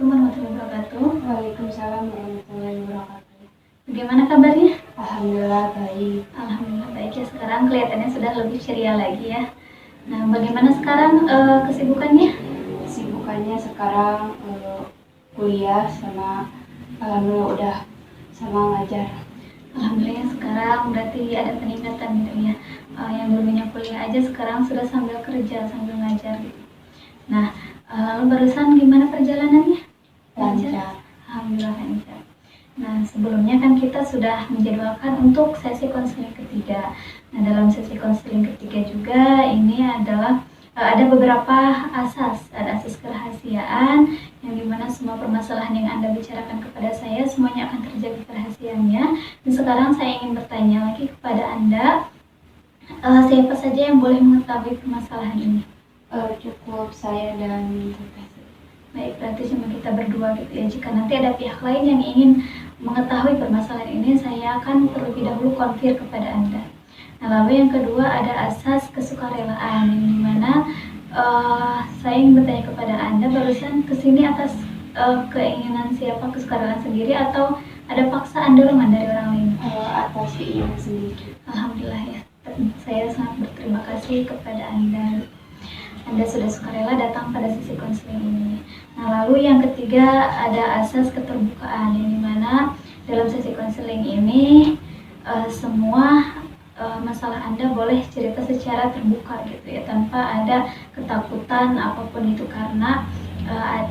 Assalamualaikum warahmatullahi wabarakatuh. Waalaikumsalam warahmatullahi wabarakatuh. Bagaimana kabarnya? Alhamdulillah baik. Alhamdulillah baik ya, sekarang kelihatannya sudah lebih ceria lagi ya. Nah, bagaimana sekarang kesibukannya? Kesibukannya sekarang kuliah sama alhamdulillah udah sama ngajar. Alhamdulillah sekarang berarti ada peningkatan gitu ya. Yang dulunya kuliah aja sekarang sudah sambil kerja, sambil ngajar gitu. Nah, lalu barusan gimana perjalanannya? Lancar. Alhamdulillah lancar. Nah, sebelumnya kan kita sudah menjadwalkan untuk sesi konseling ketiga. Nah, dalam sesi konseling ketiga juga ini adalah ada beberapa asas. Ada asas kerahasiaan yang dimana semua permasalahan yang Anda bicarakan kepada saya semuanya akan terjaga kerahasiaannya. Dan sekarang saya ingin bertanya lagi kepada Anda, siapa saja yang boleh mengetahui permasalahan ini? Cukup saya dan teteh. Baik, berarti cuma kita berdua gitu ya. Jika nanti ada pihak lain yang ingin mengetahui permasalahan ini, saya akan terlebih dahulu konfir kepada Anda. Nah, lalu yang kedua ada asas kesukarelaan, yang dimana saya ingin bertanya kepada Anda, barusan kesini atas keinginan siapa, kesukarelaan sendiri atau ada paksaan dorongan dari orang lain? Atas keinginan sendiri. Alhamdulillah ya, saya sangat berterima kasih kepada Anda. Anda sudah sukarela datang pada sesi konseling ini. Nah, lalu yang ketiga ada asas keterbukaan, yang dimana dalam sesi konseling ini semua masalah Anda boleh cerita secara terbuka gitu ya, tanpa ada ketakutan apapun itu, karena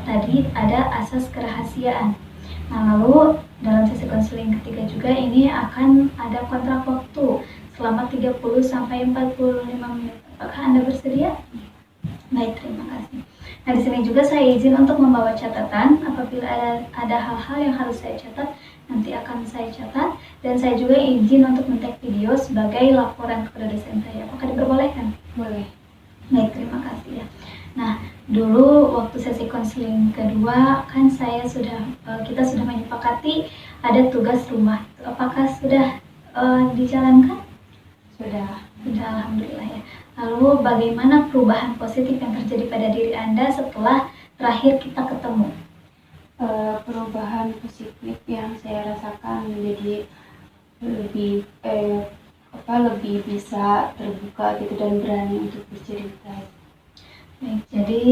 tadi ada asas kerahasiaan. Nah, lalu dalam sesi konseling ketiga juga ini akan ada kontrak waktu selama 30 sampai 45 menit. Apakah Anda bersedia? Baik, terima kasih. Nah, di sini juga saya izin untuk membawa catatan. Apabila ada hal-hal yang harus saya catat, nanti akan saya catat. Dan saya juga izin untuk men-tag video sebagai laporan kepada dosen saya. Apakah diperbolehkan? Boleh. Baik, terima kasih ya. Nah, dulu waktu sesi konseling kedua kan kita sudah menyepakati ada tugas rumah. Apakah sudah dijalankan? Sudah. Sudah, alhamdulillah ya. Lalu bagaimana perubahan positif yang terjadi pada diri Anda setelah terakhir kita ketemu? Perubahan positif yang saya rasakan menjadi lebih bisa terbuka gitu dan berani untuk bercerita. Baik, jadi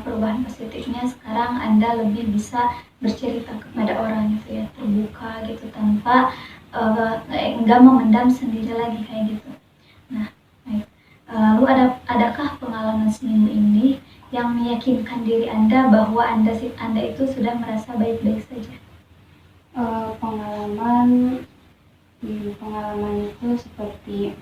perubahan positifnya sekarang Anda lebih bisa bercerita kepada orang gitu ya, terbuka gitu, tanpa enggak memendam sendiri lagi kayak gitu. Nah, baik. Lalu adakah pengalaman seminggu ini yang meyakinkan diri Anda bahwa Anda itu sudah merasa baik-baik saja? Pengalaman itu seperti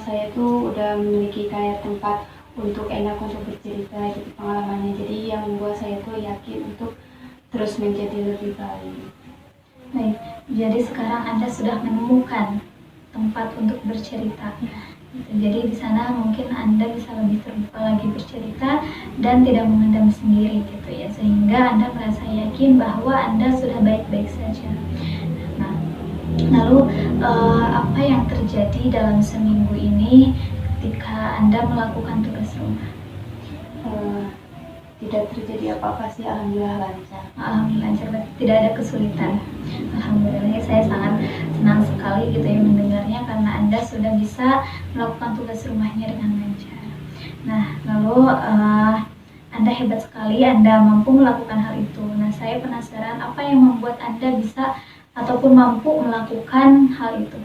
saya tuh udah memiliki kayak tempat untuk enak untuk bercerita gitu pengalamannya, jadi yang membuat saya tuh yakin untuk terus menjadi lebih baik. Baik, jadi sekarang Anda sudah menemukan tempat untuk bercerita. Jadi di sana mungkin Anda bisa lebih terbuka lagi bercerita dan tidak memendam sendiri gitu ya, sehingga Anda merasa yakin bahwa Anda sudah baik-baik saja. Nah, lalu apa yang terjadi dalam seminggu ini ketika Anda melakukan tugas rumah? Tidak terjadi apa-apa sih, alhamdulillah lancar. Alhamdulillah lancar, tidak ada kesulitan. Alhamdulillah, saya sangat senang sekali gitu ya mendengarnya, karena Anda sudah bisa melakukan tugas rumahnya dengan lancar. Nah, lalu Anda hebat sekali, Anda mampu melakukan hal itu. Nah, saya penasaran apa yang membuat Anda bisa ataupun mampu melakukan hal itu?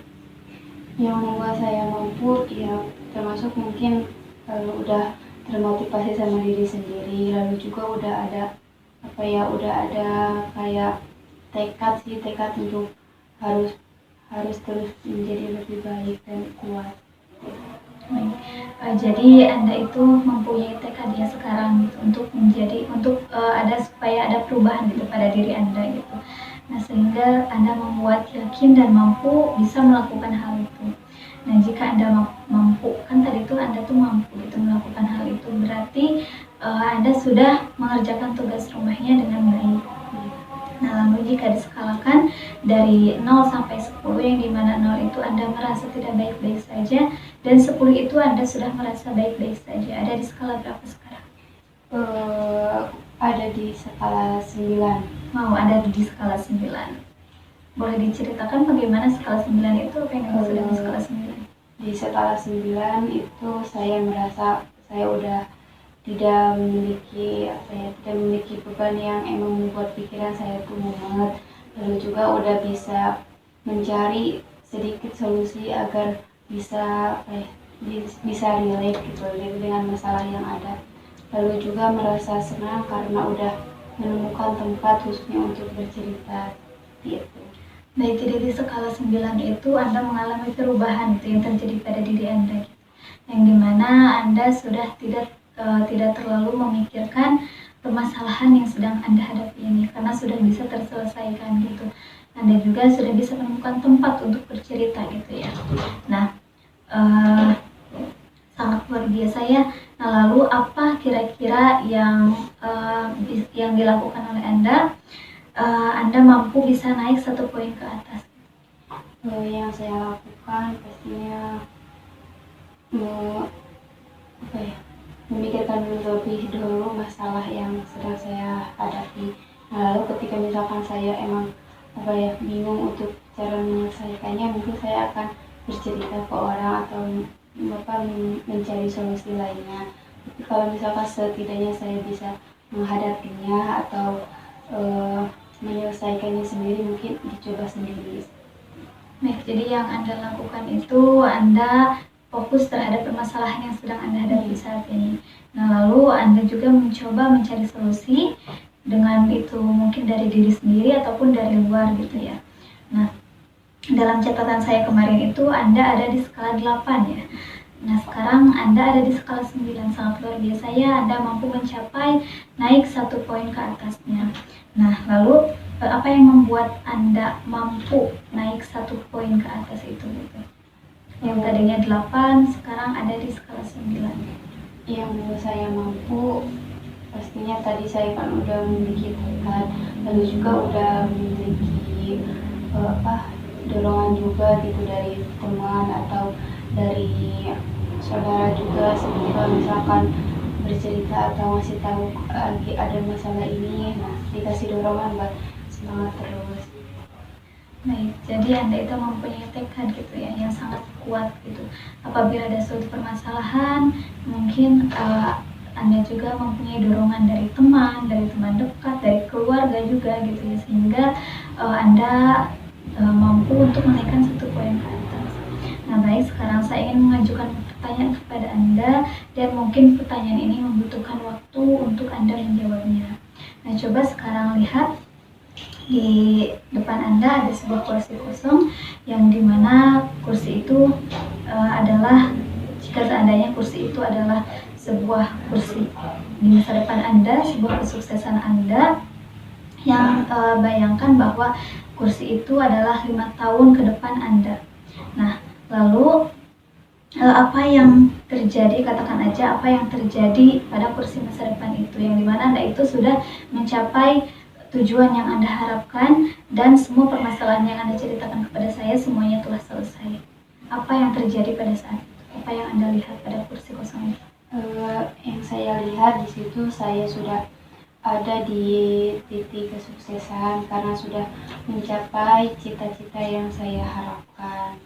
Yang membuat saya mampu ya termasuk mungkin udah termotivasi sama diri sendiri, lalu juga udah ada kayak tekad untuk harus terus menjadi lebih baik dan kuat. Jadi Anda itu mempunyai tekad ya sekarang gitu, supaya ada perubahan gitu pada diri Anda gitu. Nah, sehingga Anda membuat yakin dan mampu bisa melakukan hal itu. Nah, jika Anda mampu, kan tadi itu Anda tuh mampu gitu melakukan hal itu, berarti Anda sudah mengerjakan tugas rumahnya dengan baik. Nah, lalu jika diskalakan dari 0 sampai 10, yang dimana 0 itu Anda merasa tidak baik-baik saja, Dan 10 itu Anda sudah merasa baik-baik saja. Ada di skala berapa sekarang? Ada di skala 9. Mau ada di skala 9. Boleh diceritakan bagaimana skala 9 itu, apa yang dimaksud dengan skala 9? Di skala 9 itu saya merasa saya udah tidak memiliki beban yang emang membuat pikiran saya tuh mumet. Lalu juga udah bisa mencari sedikit solusi agar bisa relate gitu dengan masalah yang ada. Lalu juga merasa senang karena udah menemukan tempat khususnya untuk bercerita gitu. Baik, jadi di skala 9 itu Anda mengalami perubahan itu yang terjadi pada diri Anda gitu. Yang dimana Anda sudah tidak terlalu memikirkan permasalahan yang sedang Anda hadapi ini karena sudah bisa terselesaikan gitu. Anda juga sudah bisa menemukan tempat untuk bercerita gitu ya. Nah, sangat luar biasa ya. Nah, lalu apa kira-kira yang dilakukan oleh Anda? Anda mampu bisa naik 1 poin ke atas. Yang saya lakukan pastinya memikirkan lebih dulu masalah yang sedang saya hadapi. Nah, lalu ketika misalkan saya emang bingung untuk cara menyelesaikannya, mungkin saya akan bercerita ke orang atau mencari solusi lainnya. Tapi kalau misalkan setidaknya saya bisa menghadapinya atau menyelesaikannya sendiri, mungkin dicoba sendiri. Baik, jadi yang Anda lakukan itu Anda fokus terhadap permasalahan yang sedang Anda hadapi saat ini. Nah, lalu Anda juga mencoba mencari solusi dengan itu mungkin dari diri sendiri ataupun dari luar gitu ya. Nah, dalam catatan saya kemarin itu Anda ada di skala 8 ya. Nah, sekarang Anda ada di skala 9, sangat luar biasa ya. Anda mampu mencapai naik 1 poin ke atasnya. Nah, lalu apa yang membuat Anda mampu naik 1 poin ke atas itu gitu? Yang tadinya 8, sekarang ada di skala 9. Yang membuat saya mampu, pastinya tadi saya kan udah memiliki tekad, lalu juga udah memiliki dorongan juga gitu dari teman atau dari saudara juga, seperti kalau misalkan bercerita atau ngasih tahu lagi ada masalah ini, nah dikasih dorongan buat semangat terus. Baik, jadi Anda itu mempunyai tekad gitu ya, yang sangat kuat gitu. Apabila ada suatu permasalahan, mungkin Anda juga mempunyai dorongan dari teman dekat, dari keluarga juga gitu ya, sehingga Anda mampu untuk menaikkan 1 poin ke atas. Nah, baik, sekarang saya ingin mengajukan pertanyaan kepada Anda, dan mungkin pertanyaan ini membutuhkan waktu untuk Anda menjawabnya. Nah, coba sekarang lihat di depan Anda ada sebuah kursi kosong, yang dimana kursi itu adalah, jika seandainya kursi itu adalah sebuah kursi di masa depan Anda, sebuah kesuksesan Anda, yang bayangkan bahwa kursi itu adalah 5 tahun ke depan Anda. Nah, lalu apa yang terjadi, katakan aja apa yang terjadi pada kursi masa depan itu, yang dimana Anda itu sudah mencapai tujuan yang Anda harapkan, dan semua permasalahan yang Anda ceritakan kepada saya semuanya telah selesai. Apa yang terjadi pada saat itu? Apa yang Anda lihat pada kursi kosong itu? Yang saya lihat di situ, saya sudah ada di titik kesuksesan karena sudah mencapai cita-cita yang saya harapkan.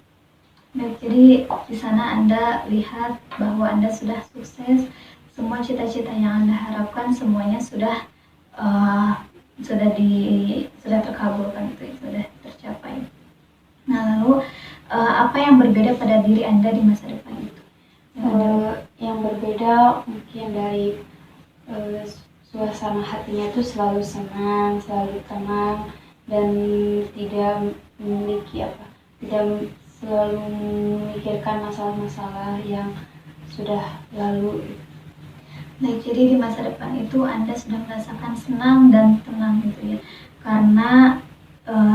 Baik, jadi di sana Anda lihat bahwa Anda sudah sukses, semua cita-cita yang Anda harapkan semuanya sudah terkabulkan gitu, sudah tercapai. Nah, lalu apa yang berbeda pada diri Anda di masa depan itu? Yang berbeda mungkin dari suasana hatinya itu selalu senang, selalu tenang, dan tidak selalu memikirkan masalah-masalah yang sudah lalu. Nah, jadi di masa depan itu Anda sudah merasakan senang dan tenang gitu ya, karena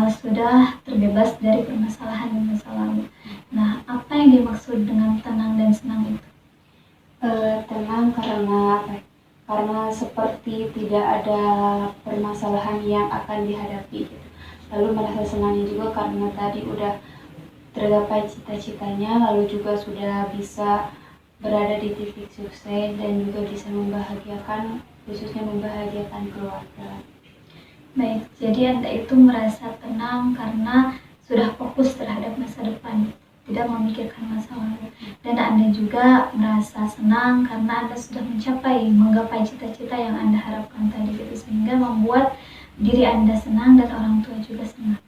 sudah terbebas dari permasalahan di masa lalu. Nah, apa yang dimaksud dengan tenang dan senang itu? Tenang karena seperti tidak ada permasalahan yang akan dihadapi gitu. Lalu merasa senangnya juga karena tadi udah tergapai cita-citanya, lalu juga sudah bisa berada di titik sukses dan juga bisa membahagiakan, khususnya membahagiakan keluarga. Baik, jadi Anda itu merasa tenang karena sudah fokus terhadap masa depan, tidak memikirkan masa lalu. Dan Anda juga merasa senang karena Anda sudah menggapai cita-cita yang Anda harapkan tadi, gitu, sehingga membuat diri Anda senang dan orang tua juga senang.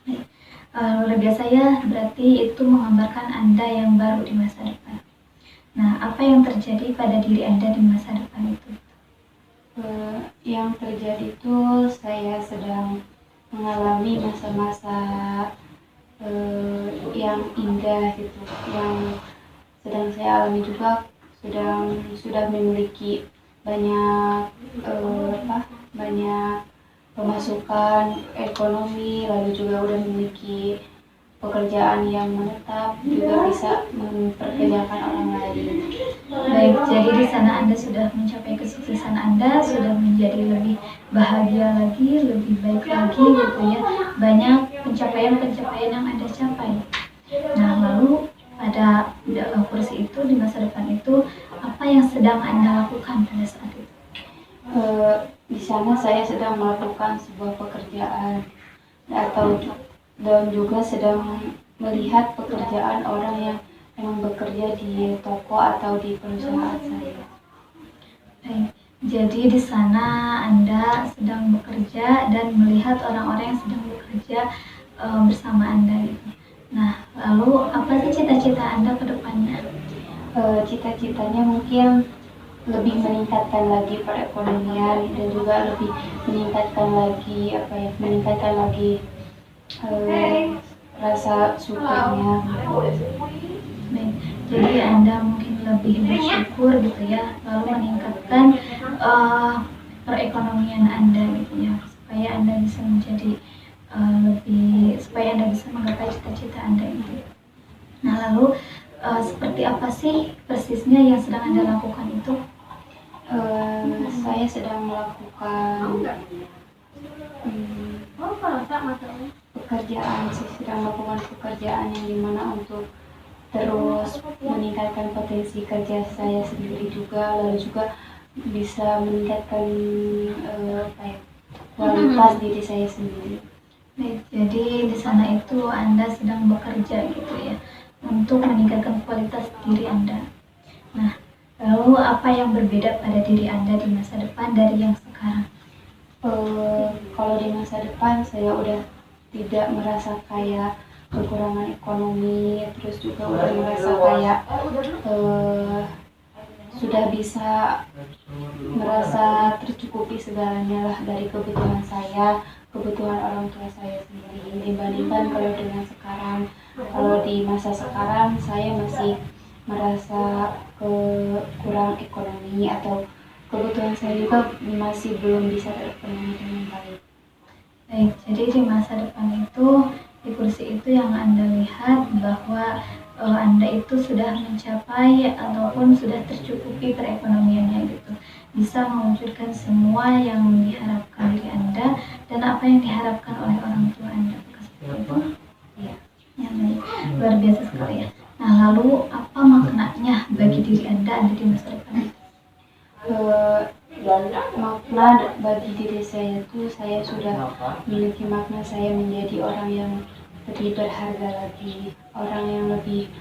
Baik. Luar biasa ya, berarti itu menggambarkan Anda yang baru di masa depan. Nah, apa yang terjadi pada diri Anda di masa depan itu? Yang terjadi itu saya sedang mengalami masa-masa yang indah gitu, yang sedang saya alami juga, sudah memiliki banyak banyak pemasukan ekonomi, lalu juga udah memiliki pekerjaan yang menetap, juga bisa memperkerjakan orang lain. Baik, jadi di sana Anda sudah mencapai kesuksesan Anda, sudah menjadi lebih bahagia lagi, lebih baik lagi gitu ya. Banyak pencapaian-pencapaian yang Anda capai. Nah, lalu pada kursi itu di masa depan itu, apa yang sedang Anda lakukan pada saat itu? Di sana saya sedang melakukan sebuah pekerjaan dan juga sedang melihat pekerjaan orang yang memang bekerja di toko atau di perusahaan saya. Baik, jadi di sana Anda sedang bekerja dan melihat orang-orang yang sedang bekerja bersama Anda gitu. Nah, lalu apa sih cita-cita Anda ke depannya? Cita-citanya mungkin lebih meningkatkan lagi perekonomian dan juga lebih meningkatkan lagi rasa syukurnya. Baik, jadi Anda mungkin lebih bersyukur gitu ya, lalu meningkatkan perekonomian Anda gitu ya, supaya Anda bisa menjadi supaya Anda bisa menggapai cita-cita Anda itu. Nah, lalu seperti apa sih persisnya yang sedang Anda lakukan itu? Saya sedang melakukan pekerjaan yang dimana untuk terus meningkatkan potensi kerja saya sendiri juga, lalu juga bisa meningkatkan kualitas diri saya sendiri. Baik, jadi di sana itu Anda sedang bekerja gitu ya, untuk meningkatkan kualitas diri Anda. Nah, lalu apa yang berbeda pada diri Anda di masa depan dari yang sekarang? Kalau di masa depan saya udah tidak merasa kayak kekurangan ekonomi, terus juga udah merasa kayak sudah bisa merasa tercukupi segalanya lah dari kebutuhan saya, kebutuhan orang tua saya sendiri, dibandingkan kalau dengan sekarang. Kalau di masa sekarang saya masih merasa kurang ekonomi atau kebutuhan saya juga masih belum bisa terpenuhi dengan baik. Baik, jadi di masa depan itu, di kursi itu yang Anda lihat bahwa Anda itu sudah mencapai ataupun sudah tercukupi perekonomiannya gitu. Bisa mewujudkan semua yang diharapkan diri Anda dan apa yang diharapkan oleh orang tua Anda. Seperti itu? Iya. Ya, baik. Luar biasa sekali ya. Nah, lalu apa maknanya bagi diri Anda di masa depan itu? Makna bagi diri saya itu, saya sudah memiliki makna saya menjadi orang yang lebih berharga lagi, orang yang lebih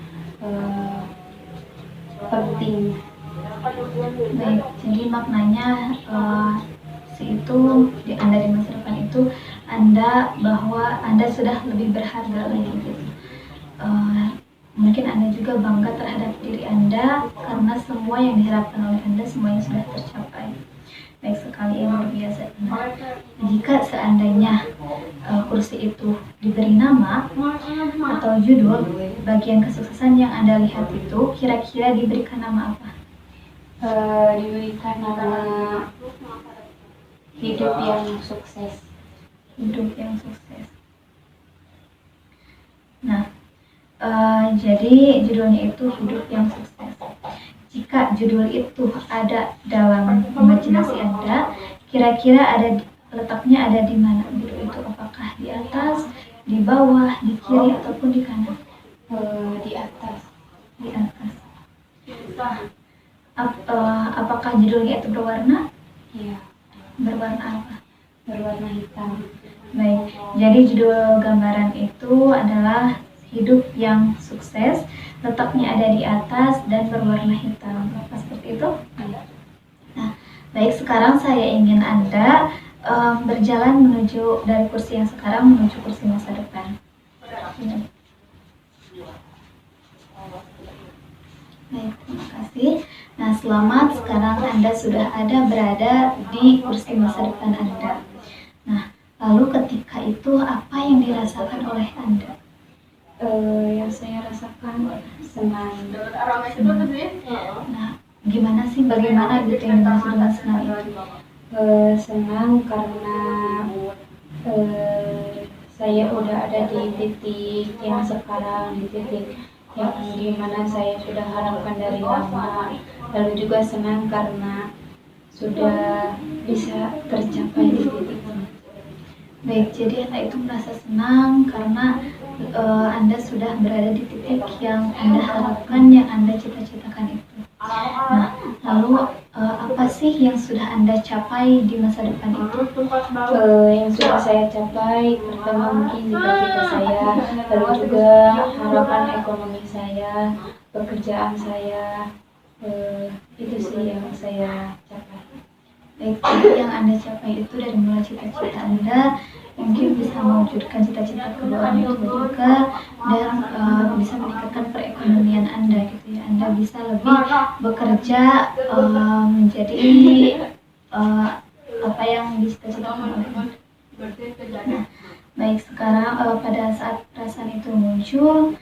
penting. Baik, jadi maknanya itu di Anda di masa depan itu bahwa Anda sudah lebih berharga lagi gitu. Mungkin Anda juga bangga terhadap diri Anda karena semua yang diharapkan oleh Anda semuanya sudah tercapai. Baik sekali, yang luar biasa. Jika seandainya kursi itu diberi nama atau judul, bagian kesuksesan yang Anda lihat itu kira-kira diberikan nama apa? Diberikan nama hidup yang sukses. Hidup yang sukses. Nah, jadi judulnya itu hidup yang sukses. Jika judul itu ada dalam imajinasi Anda, kira-kira letaknya ada di mana? Judul itu apakah di atas, di bawah, di kiri, ataupun di kanan? Di atas. Di atas. Apakah judulnya itu berwarna? Iya. Berwarna apa? Berwarna hitam. Baik, jadi judul gambaran itu adalah hidup yang sukses, letaknya ada di atas dan berwarna hitam. Apa seperti itu? Nah, baik, sekarang saya ingin Anda berjalan menuju dari kursi yang sekarang menuju kursi masa depan. Baik, terima kasih. Nah, selamat, sekarang Anda sudah berada di kursi masa depan Anda. Nah, lalu ketika itu apa yang dirasakan oleh Anda? Yang saya rasakan senang. Nah, gimana sih, bagaimana gitu yang dimaksud dengan senang itu? Senang karena saya udah ada di titik yang sekarang, di titik yang dimana saya sudah harapkan dari lama. Lalu juga senang karena sudah bisa tercapai di titik ini. Baik, jadi Anda itu merasa senang karena Anda sudah berada di titik yang Anda harapkan, yang Anda cita-citakan itu. Nah, lalu apa sih yang sudah Anda capai di masa depan itu? Yang sudah saya capai, pertama mungkin cita-cita saya, lalu juga harapan ekonomi saya, pekerjaan saya, itu sih yang saya capai. Baik, jadi yang Anda capai itu dari mulai cita-cita Anda, mungkin bisa mewujudkan cita-cita kedua Anda juga, dan bisa meningkatkan perekonomian Anda gitu ya. Anda bisa lebih bekerja menjadi apa yang dicita-citakan oleh Anda. Nah, baik, sekarang pada saat perasaan itu muncul,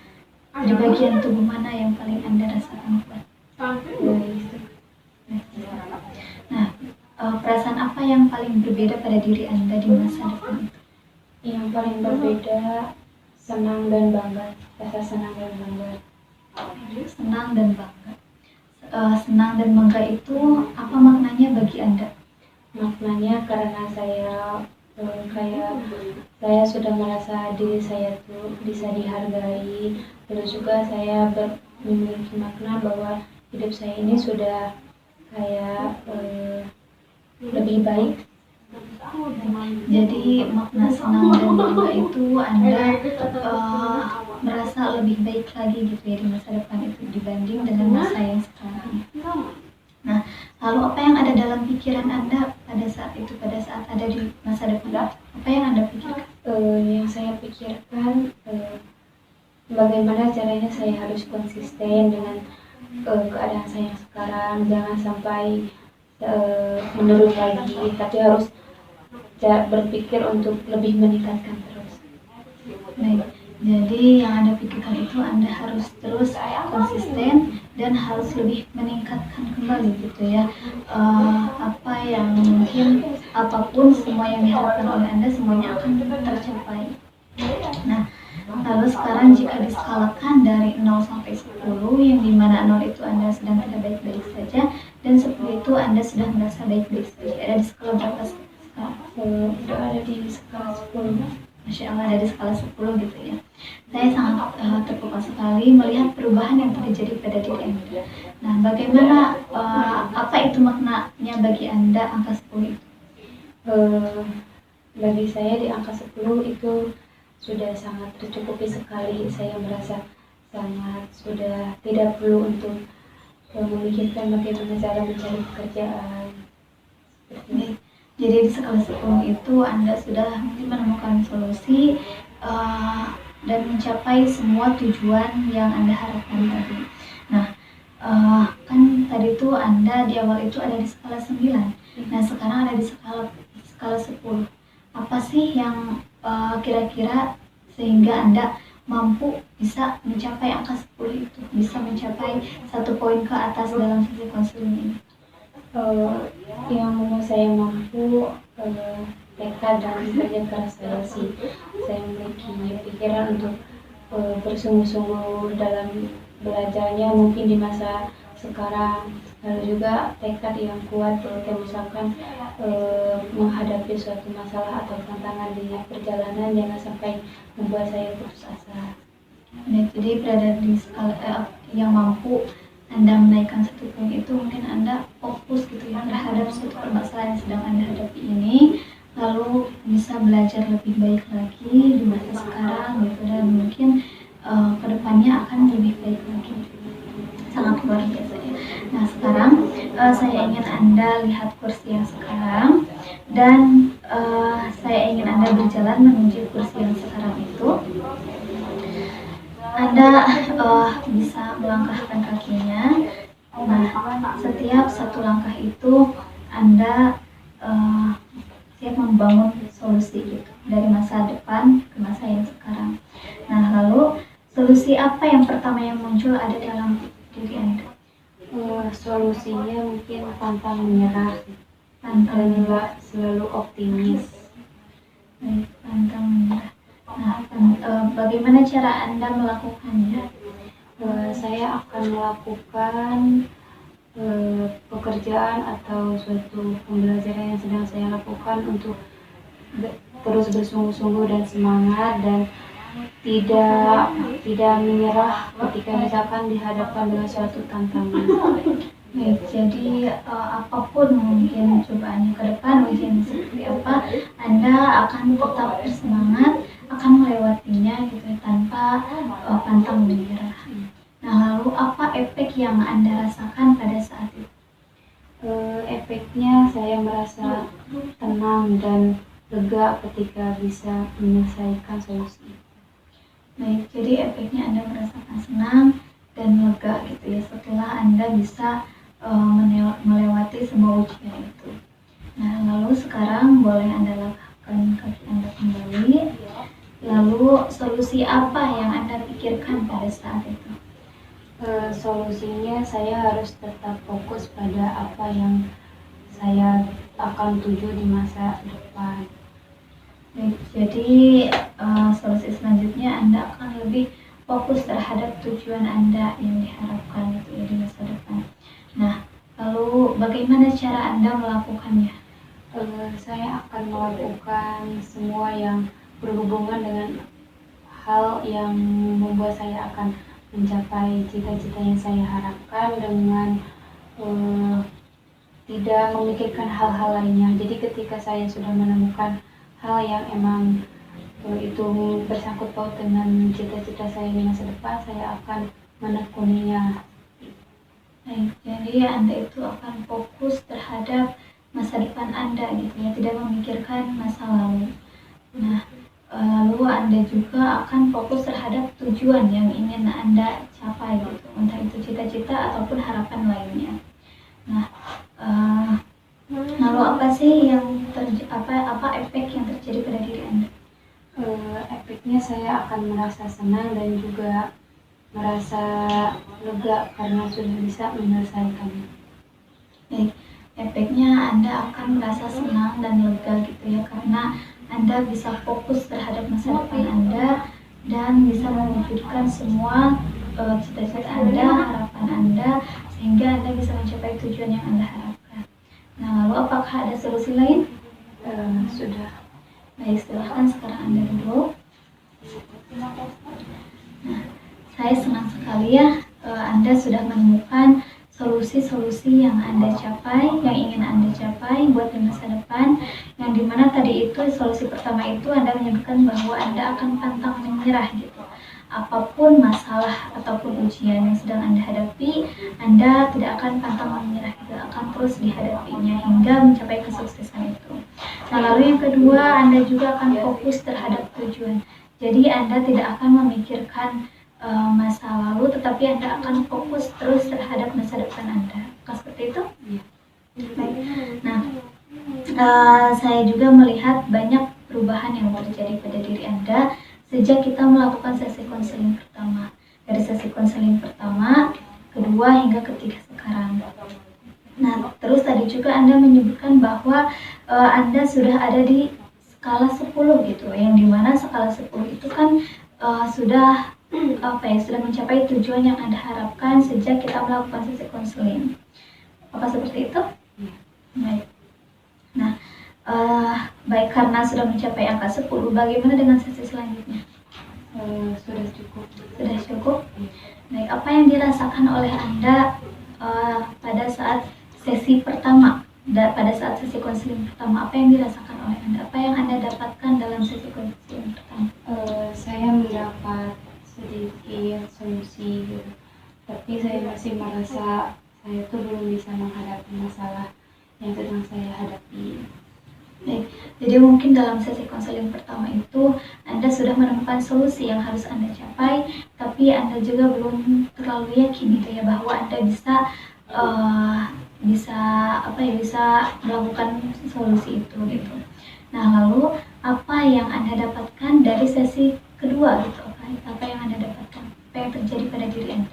di bagian tubuh mana yang paling Anda rasakan kuat? Nah, perasaan apa yang paling berbeda pada diri Anda di masa depan itu? Yang paling berbeda senang dan bangga, rasa senang dan bangga. Senang dan bangga. Senang dan bangga itu apa maknanya bagi Anda? Maknanya karena saya sudah merasa diri saya tuh bisa dihargai, terus juga saya memiliki makna bahwa hidup saya ini sudah kayak lebih baik. Jadi makna senang dan bangga itu Anda merasa lebih baik lagi gitu ya di masa depan itu dibanding dengan masa yang sekarang. Nah, lalu apa yang ada dalam pikiran Anda pada saat itu, pada saat ada di masa depan? Apa yang Anda pikirkan? Yang saya pikirkan bagaimana caranya saya harus konsisten dengan keadaan saya sekarang, jangan sampai menurun lagi, tapi harus berpikir untuk lebih meningkatkan terus. Baik, jadi yang Anda pikirkan itu Anda harus terus konsisten dan harus lebih meningkatkan kembali gitu ya. Apa yang mungkin, apapun semua yang diharapkan oleh Anda semuanya akan tercapai. Nah, lalu sekarang jika diskalakan dari 0 sampai 10, yang dimana 0 itu Anda sedang tidak baik-baik saja, dan 10 itu Anda sudah merasa baik-baik saja. Ada di skala berapa sekarang? Udah ada di skala 10. Masya Allah, ada di skala 10 gitu ya. Saya sangat terpukau sekali melihat perubahan yang terjadi pada diri Anda. Nah, bagaimana, apa itu maknanya bagi Anda angka 10 itu? Bagi saya di angka 10 itu sudah sangat tercukupi sekali. Saya merasa sangat sudah tidak perlu untuk memikirkan bagaimana cara mencari pekerjaan. Jadi di skala 10 itu Anda sudah mungkin menemukan solusi dan mencapai semua tujuan yang Anda harapkan tadi. Nah, kan tadi itu Anda di awal itu ada di skala 9. Nah, sekarang ada di skala 10. Apa sih yang kira-kira sehingga Anda mampu bisa mencapai angka 10 itu, bisa mencapai 1 poin ke atas dalam sisi konseling ini? Yang saya mampu tekad dan kerja keras saya sih. Saya memiliki pikiran untuk bersungguh-sungguh dalam belajarnya. Mungkin di masa sekarang, lalu juga tekad yang kuat ketika misalkan menghadapi suatu masalah atau tantangan di perjalanan, jangan sampai membuat saya putus asa. Nah, jadi berada di skala yang mampu Anda menaikkan satu poin itu, mungkin Anda fokus gitu ya terhadap suatu permasalahan yang sedang Anda hadapi ini, lalu bisa belajar lebih baik lagi di masa sekarang gitu, dan mungkin kedepannya akan lebih baik lagi. Sangat luar biasa ya. Nah sekarang saya ingin Anda lihat kursi yang sekarang, dan saya ingin Anda berjalan menuju kursi yang sekarang itu. Anda bisa melangkahkan kakinya. Nah, setiap satu langkah itu Anda siap membangun solusi gitu, dari masa depan ke masa yang sekarang. Nah, lalu solusi apa yang pertama yang muncul ada dalam diri Anda? Solusinya mungkin pantang menyerah, Pantang selalu optimis. Baik, pantang menyerah. Nah, bagaimana cara Anda melakukannya? Saya akan melakukan pekerjaan atau suatu pembelajaran yang sedang saya lakukan untuk terus bersungguh-sungguh dan semangat, dan tidak menyerah ketika misalkan dihadapkan dengan suatu tantangan. Baik, jadi apapun mungkin cobaannya ke depan, ujian seperti apa, Anda akan tetap bersemangat, akan melewatinya gitu tanpa pantang menyerah. Nah, lalu apa efek yang Anda rasakan pada saat itu? Efeknya saya merasa tenang dan lega ketika bisa menyelesaikan solusi. Baik, jadi efeknya Anda merasakan senang dan lega gitu ya setelah Anda bisa melewati semua ujian itu. Nah, lalu sekarang boleh Anda langkahkan kaki Anda kembali. Lalu solusi apa yang Anda pikirkan pada saat itu? Solusinya saya harus tetap fokus pada apa yang saya akan tuju di masa depan. Baik, jadi solusi selanjutnya Anda akan lebih fokus terhadap tujuan Anda yang diharapkan itu ya di masa depan. Nah, lalu bagaimana cara Anda melakukannya? Saya akan melakukan semua yang berhubungan dengan hal yang membuat saya akan mencapai cita-cita yang saya harapkan dengan tidak memikirkan hal-hal lainnya. Jadi ketika saya sudah menemukan hal yang emang itu bersangkut paut dengan cita-cita saya di masa depan, saya akan menekuninya. Baik, jadi Anda itu akan fokus terhadap masa depan Anda gitu ya, tidak memikirkan masa lalu. Nah, lalu Anda juga akan fokus terhadap tujuan yang ingin Anda capai gitu, entah itu cita-cita ataupun harapan lainnya. Nah, lalu apa sih yang apa efek yang terjadi pada diri Anda? Efeknya saya akan merasa senang dan juga merasa lega karena sudah bisa menyelesaikannya. Baik, efeknya Anda akan merasa senang dan lega gitu ya, karena Anda bisa fokus terhadap masa depan Anda dan bisa mewujudkan semua cita-cita Anda, harapan Anda, sehingga Anda bisa mencapai tujuan yang Anda harapkan. Nah, lalu apakah ada solusi lain? Sudah. Baik, silahkan sekarang Anda duduk. Nah, saya senang sekali ya Anda sudah menemukan solusi-solusi yang Anda capai, yang ingin Anda capai buat di masa depan, yang dimana tadi itu solusi pertama itu Anda menyebutkan bahwa Anda akan pantang menyerah gitu. Apapun masalah ataupun ujian yang sedang Anda hadapi, Anda tidak akan pantang menyerah gitu, akan terus dihadapinya hingga mencapai kesuksesan itu. Nah, lalu yang kedua, Anda juga akan fokus terhadap tujuan. Jadi Anda tidak akan memikirkan masa lalu, tetapi Anda akan fokus terus terhadap masa depan Anda. Apakah seperti itu? Iya. Baik. Nah, saya juga melihat banyak perubahan yang terjadi pada diri Anda sejak kita melakukan sesi konseling pertama. Dari sesi konseling pertama, kedua, hingga ketiga sekarang. Nah, terus tadi juga Anda menyebutkan bahwa Anda sudah ada di skala 10 gitu, yang dimana skala 10 itu kan sudah sudah mencapai tujuan yang Anda harapkan sejak kita melakukan sesi konseling. Apa seperti itu? Baik. Nah, baik, karena sudah mencapai angka 10, bagaimana dengan sesi selanjutnya? Sudah cukup. Sudah cukup? Baik, apa yang dirasakan oleh Anda pada saat sesi pertama? Pada saat sesi konseling pertama, apa yang dirasakan oleh Anda? Apa yang Anda dapatkan dalam sesi konseling pertama? Saya mendapat sedikit solusi gitu. Tapi saya masih merasa saya tuh belum bisa menghadapi masalah yang sedang saya hadapi. Baik, jadi mungkin dalam sesi konseling pertama itu Anda sudah menemukan solusi yang harus Anda capai, tapi Anda juga belum terlalu yakin gitu ya bahwa Anda bisa bisa melakukan solusi itu gitu. Nah, lalu apa yang Anda dapatkan dari sesi kedua gitu? Apa yang Anda dapatkan? Apa yang terjadi pada diri Anda?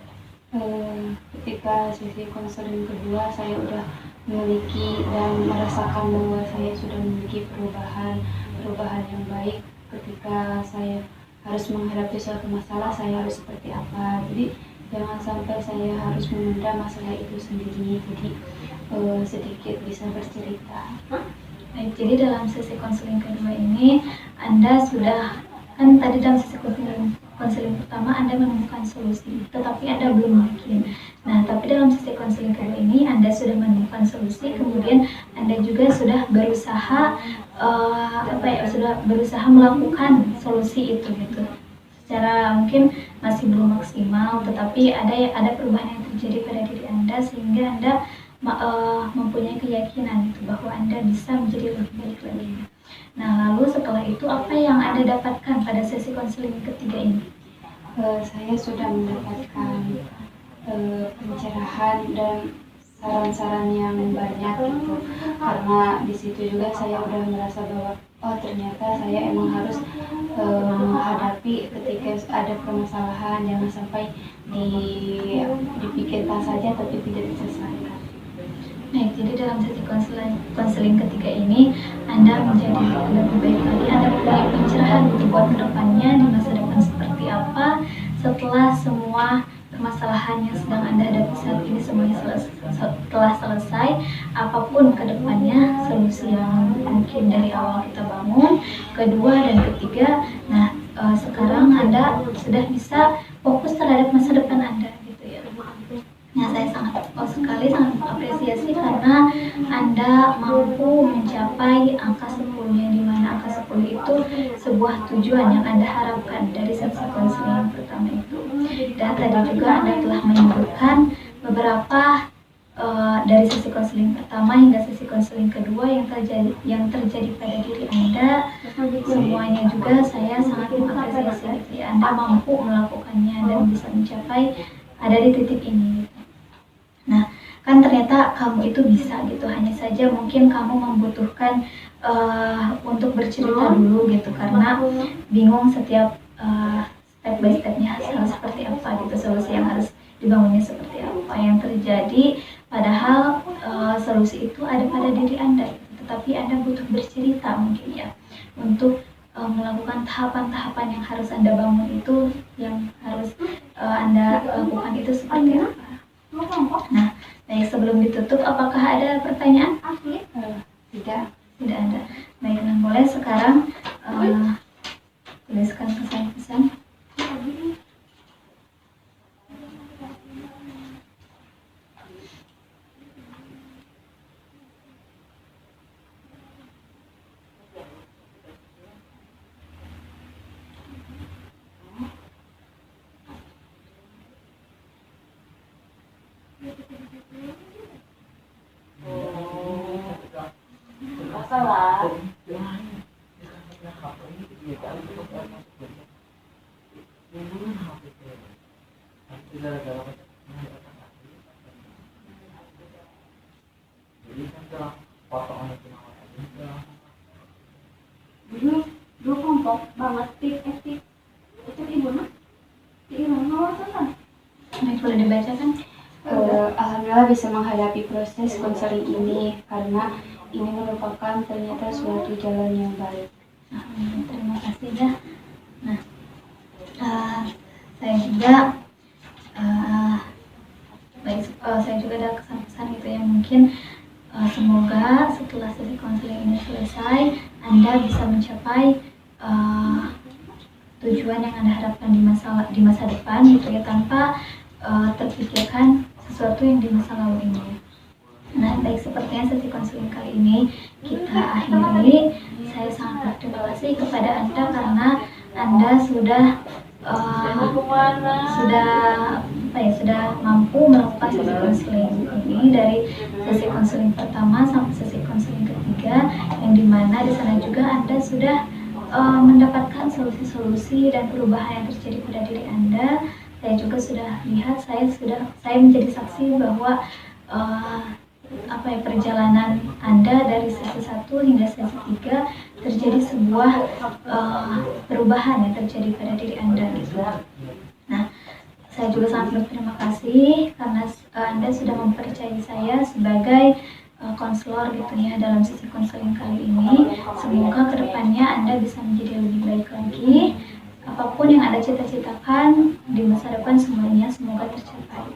Ketika sesi konseling kedua, saya udah memiliki dan merasakan bahwa saya sudah memiliki perubahan yang baik. Ketika saya harus menghadapi suatu masalah, saya harus seperti apa. Jadi jangan sampai saya harus menunda masalah itu sendiri. Jadi sedikit bisa bercerita. Baik, jadi dalam sesi konseling kedua ini Anda sudah, kan tadi dalam sesi konseling pertama Anda menemukan solusi, tetapi Anda belum yakin. Nah, tapi dalam sesi konseling kedua ini Anda sudah menemukan solusi, kemudian Anda juga sudah berusaha sudah berusaha melakukan solusi itu gitu. Secara mungkin masih belum maksimal, tetapi ada perubahan yang terjadi pada diri Anda sehingga Anda mempunyai keyakinan gitu bahwa Anda bisa menjadi lebih baik lagi. Nah, lalu setelah itu apa yang Anda dapatkan pada sesi konseling ketiga ini? Saya sudah mendapatkan pencerahan dan saran-saran yang banyak gitu, karena di situ juga saya udah merasa bahwa ternyata saya emang harus menghadapi ketika ada permasalahan, jangan sampai dipikirkan saja tapi tidak diselesaikan. Baik, jadi dalam sesi konseling ketiga ini Anda menjadi lebih baik lagi, Anda mempunyai pencerahan buat kedepannya di masa depan seperti apa setelah semua permasalahan yang sedang Anda hadapi saat ini semuanya telah selesai, apapun kedepannya solusi yang mungkin dari awal kita bangun, kedua dan ketiga. Nah, sekarang Anda sudah bisa fokus terhadap masa depan Anda gitu ya. Nah, saya sangat mengapresiasi karena Anda mampu mencapai angka 10, yang dimana angka 10 itu sebuah tujuan yang Anda harapkan dari sesi konseling yang pertama itu. Dan tadi juga Anda telah menyebutkan beberapa dari sesi konseling pertama hingga sesi konseling kedua yang terjadi pada diri Anda. Semuanya juga saya sangat mengapresiasi gitu ya. Anda mampu melakukannya dan bisa mencapai ada di titik ini. Nah, kan ternyata kamu itu bisa gitu, hanya saja mungkin kamu membutuhkan untuk bercerita dulu gitu, karena bingung setiap step by stepnya harus seperti apa gitu, solusi yang harus dibangunnya seperti apa yang terjadi, padahal solusi itu ada pada diri Anda gitu, tetapi Anda butuh bercerita mungkin ya untuk melakukan tahapan-tahapan yang harus Anda bangun itu, yang harus Anda lakukan itu seperti apa. Nah, baik, sebelum ditutup, apakah ada pertanyaan? Tidak ada. Baik, nah boleh sekarang tuliskan pesan-pesan. Dulu kelompok banget aktif itu ibu mah Baik, boleh dibacakan? Alhamdulillah bisa menghadapi proses konseling ini karena ini merupakan ternyata suatu jalan yang baik. Terima kasih ya. Nah, saya juga saya juga ada kesan-kesan gitu ya, mungkin semoga setelah sesi konseling ini selesai Anda bisa mencapai tujuan yang Anda harapkan di masa depan gitu ya, tanpa terpikirkan sesuatu yang di masa lalu ini. Nah, baik, sepertinya sesi konseling kali ini kita akhiri. Saya sangat berterima kasih kepada Anda karena Anda sudah mampu melakukan sesi konseling ini, dari sesi konseling pertama sampai sesi konseling ketiga, yang dimana di sana juga Anda sudah mendapatkan solusi-solusi dan perubahan yang terjadi pada diri Anda. Saya juga sudah lihat, saya menjadi saksi bahwa perjalanan Anda dari sesi 1 hingga sesi 3 terjadi sebuah perubahan yang terjadi pada diri Anda gitu. Nah, saya juga sangat berterima kasih karena Anda sudah mempercayai saya sebagai konselor gitu ya dalam sesi konseling kali ini. Semoga kedepannya Anda bisa menjadi lebih baik lagi. Apapun yang Anda cita-citakan di masa depan, semuanya semoga tercapai.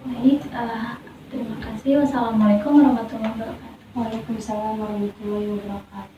Baik, terima kasih. Wassalamualaikum warahmatullahi wabarakatuh. Waalaikumsalam warahmatullahi wabarakatuh.